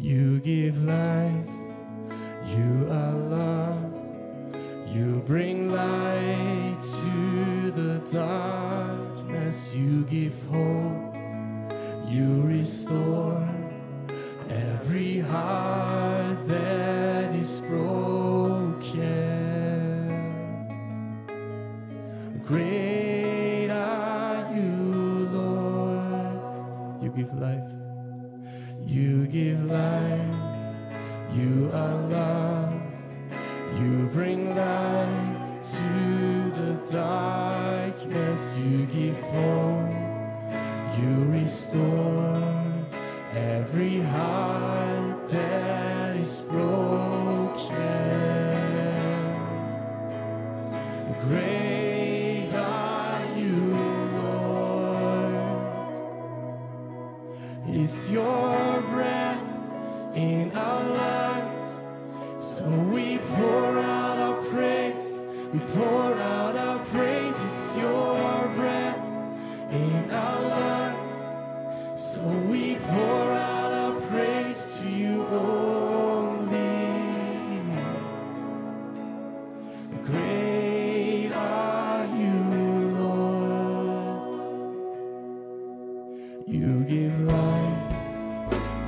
You give life, you are love, you bring light to the darkness, you give hope, you restore every heart that is broken. Great are you, Lord. You give life. You give life, you are love, you bring light to the darkness, you give hope, you restore every heart that is broken. Great are you, Lord. It's your breath in our lungs, so we pour out our praise, we pour out our praise. It's your breath in our lungs, so we pour out our praise to you only. Great are you, Lord. You give life,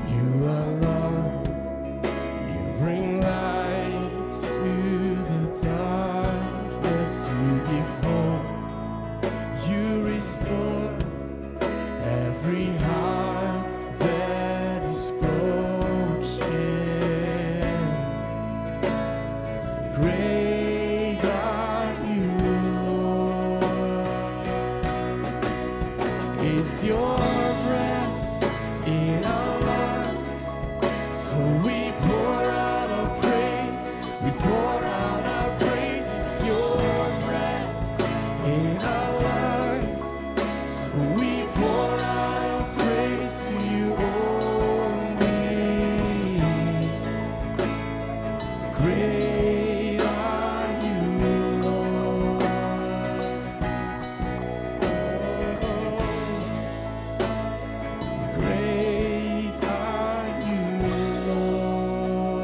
you are love, you bring light to the darkness, you give hope, you restore every heart that is broken. Great are you, Lord. It's your breath in our lungs, so we pour out our praise, we pour out our praise. It's your breath in our lungs, so we pour out our praise to you only. Great are you, Lord. Great are you, Lord.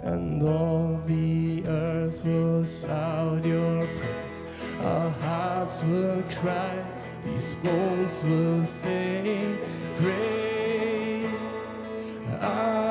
And all the earth will shout your praise. Our hearts will cry, these bones will say, great are